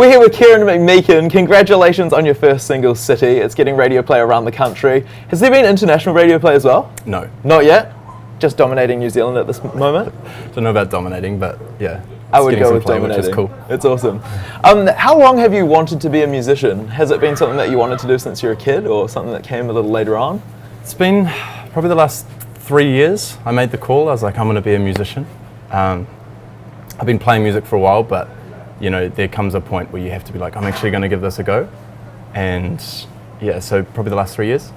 We're here with Ciaran McMeeken. Congratulations on your first single, City. It's getting radio play around the country. Has there been international radio play as well? No. Not yet? Just dominating New Zealand at this moment? Don't know about dominating, but yeah. I would go with play, dominating. which is cool. It's awesome. How long have you wanted to be a musician? Has it been something that you wanted to do since you were a kid, or something that came a little later on? It's been probably the last 3 years. I made the call. I was like, I'm going to be a musician. I've been playing music for a while, but you know, there comes a point where you have to be like, I'm actually going to give this a go. And yeah, so probably the last 3 years.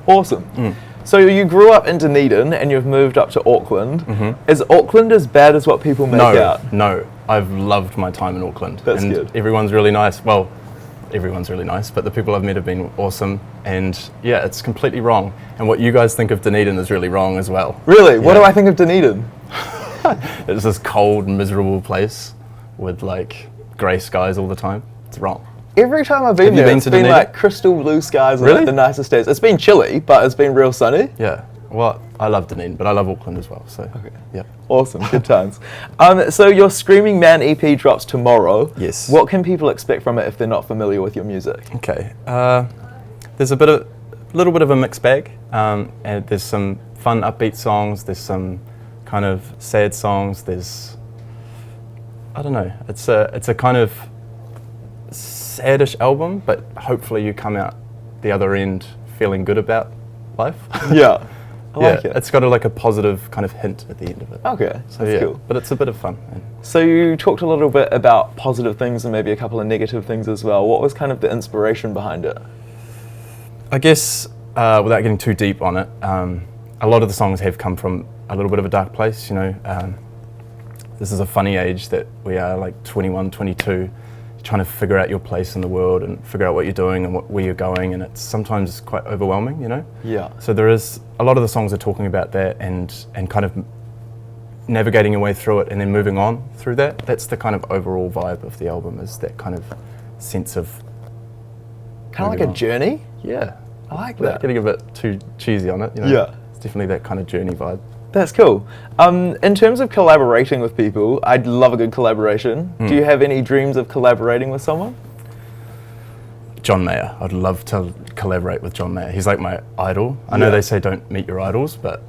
Awesome. So you grew up in Dunedin and you've moved up to Auckland. Is Auckland as bad as what people make out? No, I've loved my time in Auckland. That's and good. Everyone's really nice. Well, everyone's really nice, but the people I've met have been awesome. And yeah, it's completely wrong. And what you guys think of Dunedin is really wrong as well. Really? Yeah. What do I think of Dunedin? It's this cold, miserable place with like grey skies all the time. It's wrong. Every time I've been there, it's been like crystal blue skies and like the nicest days. It's been chilly, but it's been real sunny. Yeah. Well, I love Dunedin, but I love Auckland as well. So, yeah. Awesome. Good times. So your Screaming Man EP drops tomorrow. Yes. What can people expect from it if they're not familiar with your music? Okay. There's a little bit of a mixed bag. And there's some fun, upbeat songs. There's some kind of sad songs. There's, I don't know. It's a kind of saddish album, but hopefully you come out the other end feeling good about life. Yeah, I like it. It's got a positive kind of hint at the end of it. Okay, So that's cool. But it's a bit of fun. So you talked a little bit about positive things and maybe a couple of negative things as well. What was kind of the inspiration behind it? I guess, without getting too deep on it, a lot of the songs have come from a little bit of a dark place, you know. This is a funny age that we are, like 21, 22, trying to figure out your place in the world and figure out what you're doing and where you're going, and it's sometimes quite overwhelming, you know? Yeah. So there is, a lot of the songs are talking about that and kind of navigating your way through it and then moving on through that. That's the kind of overall vibe of the album, is that kind of sense of... Kind of like a journey? Yeah. I like Without that. getting a bit too cheesy on it, you know? Yeah. It's definitely that kind of journey vibe. That's cool. In terms of collaborating with people, I'd love a good collaboration. Do you have any dreams of collaborating with someone? John Mayer. I'd love to collaborate with John Mayer. He's like my idol. I know they say don't meet your idols, but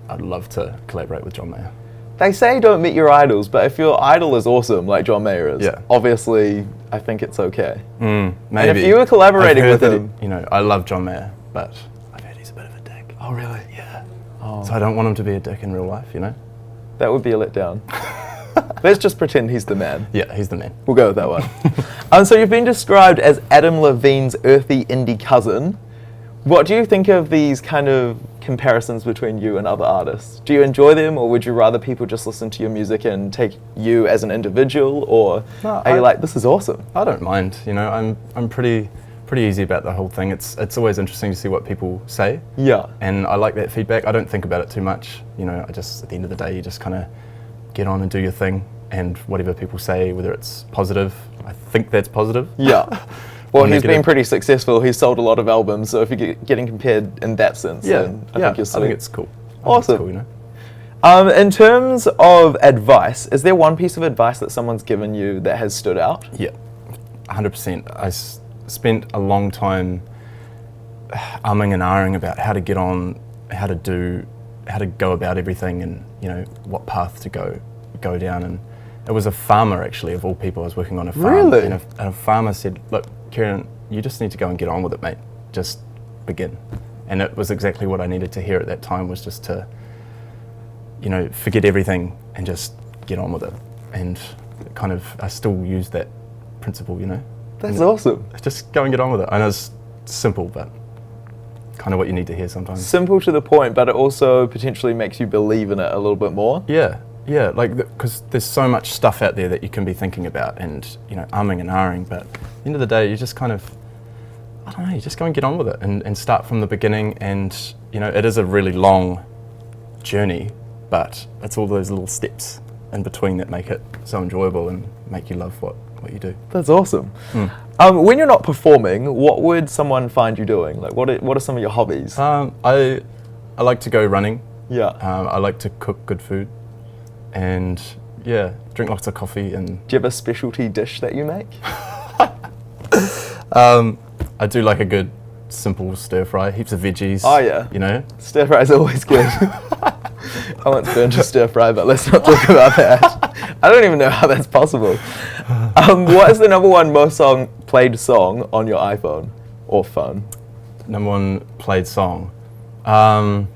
I'd love to collaborate with John Mayer. They say don't meet your idols, but if your idol is awesome, like John Mayer is, obviously I think it's okay. Maybe. And if you were collaborating with him... you know, I love John Mayer, but I've heard he's a bit of a dick. Oh, really? Yeah. So I don't want him to be a dick in real life, you know? That would be a letdown. Let's just pretend he's the man. Yeah, he's the man. We'll go with that one. So you've been described as Adam Levine's earthy indie cousin. What do you think of these kind of comparisons between you and other artists? Do you enjoy them, or would you rather people just listen to your music and take you as an individual, or are you like, this is awesome? I don't mind, you know, I'm pretty easy about the whole thing. It's always interesting to see what people say. Yeah. And I like that feedback. I don't think about it too much. You know, I just, at the end of the day, you just kind of get on and do your thing, and whatever people say, whether it's positive, I think that's positive. Yeah. Well, he's negative. been pretty successful. He's sold a lot of albums, so if you're getting compared in that sense, then I think you're sweet. I think it's cool. Awesome. It's cool, you know? In terms of advice, is there one piece of advice that someone's given you that has stood out? Yeah, 100%. I spent a long time umming and ahhing about how to get on, how to go about everything, and you know what path to go down. And it was a farmer, actually, of all people. I was working on a farm, really? and a farmer said, "Look, Ciaran, you just need to go and get on with it, mate. Just begin." And it was exactly what I needed to hear at that time, was just to, you know, forget everything and just get on with it. And kind of, I still use that principle, you know. That's awesome. Just go and get on with it. I know it's simple, but kind of what you need to hear sometimes. Simple to the point, but it also potentially makes you believe in it a little bit more. Yeah, like, because there's so much stuff out there that you can be thinking about and, you know, umming and ahhing, but at the end of the day, you just kind of, I don't know, you just go and get on with it and start from the beginning. And, you know, it is a really long journey, but it's all those little steps in between that make it so enjoyable and make you love what you do. That's awesome. When you're not performing, what would someone find you doing? Like, what are some of your hobbies? I like to go running. Yeah. I like to cook good food, and drink lots of coffee. And do you have a specialty dish that you make? I do like a good simple stir fry, heaps of veggies. Oh yeah. You know? Stir fry is always good. I once burned a stir fry, but let's not talk about that. I don't even know how that's possible. What is the number one most played song on your iPhone or phone? Number one played song. I'm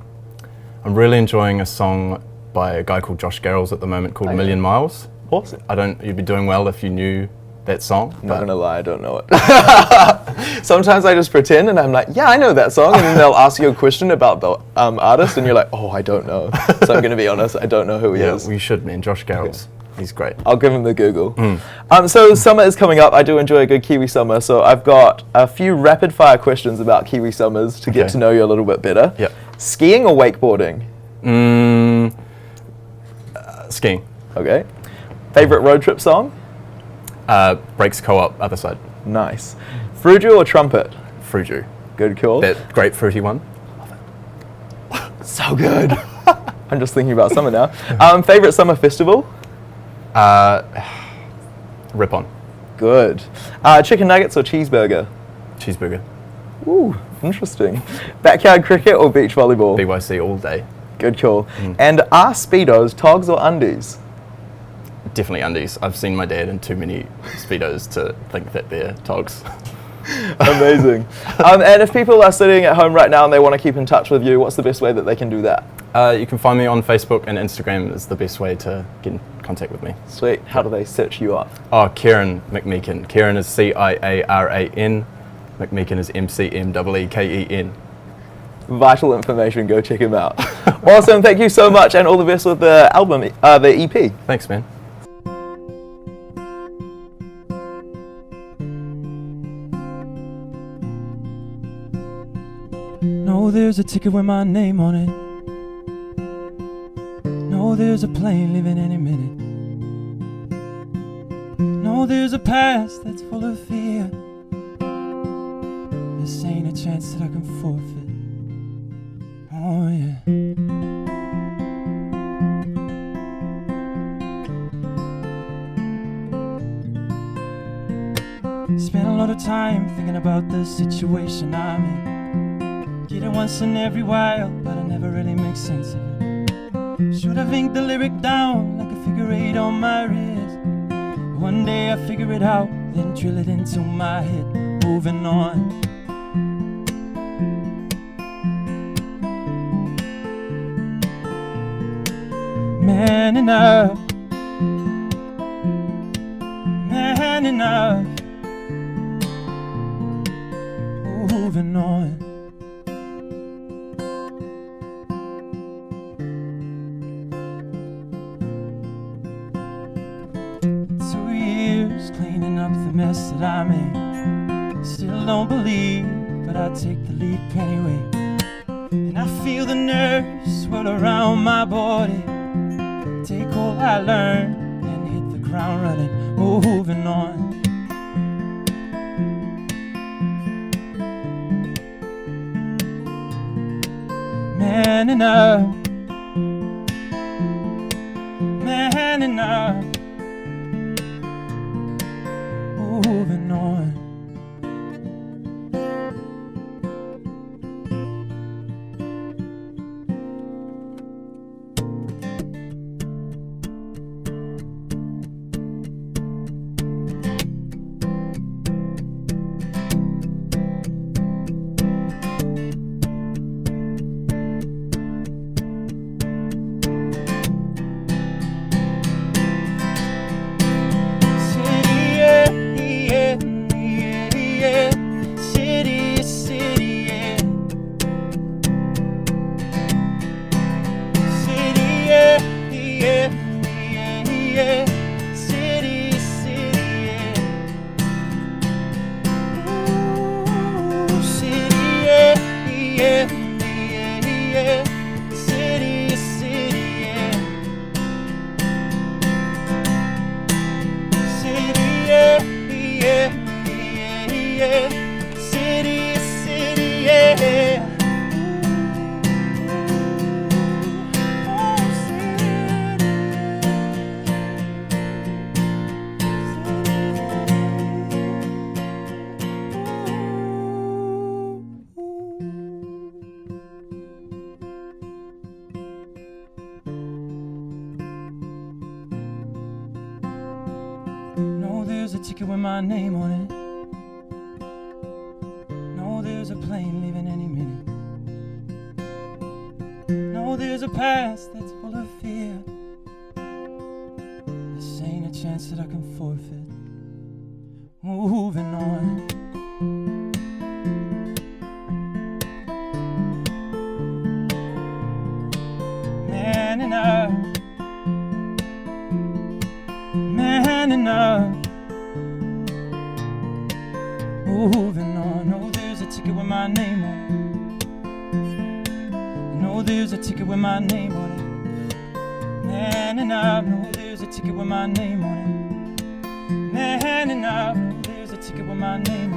really enjoying a song by a guy called Josh Garrels at the moment called Million Miles. Awesome. You'd be doing well if you knew that song. I'm not gonna lie, I don't know it. Sometimes I just pretend and I'm like, yeah, I know that song, and then they'll ask you a question about the artist and you're like, oh, I don't know. So I'm gonna be honest, I don't know who he is. We should, man. Josh Garrels. Okay. He's great. I'll give him the Google. So summer is coming up. I do enjoy a good Kiwi summer, so I've got a few rapid fire questions about Kiwi summers to get to know you a little bit better. Yep. Skiing or wakeboarding? Skiing. Okay. Favorite road trip song? Breaks Co-op, Other Side. Nice. Fruit or trumpet? Fruit. Good call. That grapefruity one. So good. I'm just thinking about summer now. Favorite summer festival? Rip On. Good. Chicken nuggets or cheeseburger? Cheeseburger. Ooh, interesting. Backyard cricket or beach volleyball? BYC all day. Good call. And are Speedos togs or undies? Definitely undies. I've seen my dad in too many Speedos to think that they're togs. Amazing. And if people are sitting at home right now and they want to keep in touch with you, what's the best way that they can do that? You can find me on Facebook, and Instagram is the best way to get in contact with me. Sweet. How do they search you up? Oh, Ciaran McMeeken. Ciaran is Ciaran. McMeeken is McMeeken. Vital information. Go check him out. Awesome. Thank you so much, and all the best with the album, the EP. Thanks, man. No, there's a ticket with my name on it. No, there's a plane leaving any minute. No, there's a past that's full of fear. This ain't a chance that I can forfeit. Oh yeah. Spent a lot of time thinking about the situation I'm in. Get it once in every while, but I never really make sense of it. Should have inked the lyric down like a figure 8 on my wrist. One day I figure it out, then drill it into my head. Moving on. Man enough. Man enough. Moving on. Cleaning up the mess that I made. Still don't believe, but I take the leap anyway. And I feel the nerves swirl around my body. Take all I learned and hit the ground running. Moving on. Man enough. Man enough. Moving on. a ticket with my name on it. No, there's a plane leaving any minute. No, there's a past that's full of fear. This ain't a chance that I can forfeit. Moving on. Man up, man up. Moving on. No, there's a ticket with my name on it. No, there's a ticket with my name on it. Man up. No, there's a ticket with my name on it. Man up. No, there's a ticket with my name on it.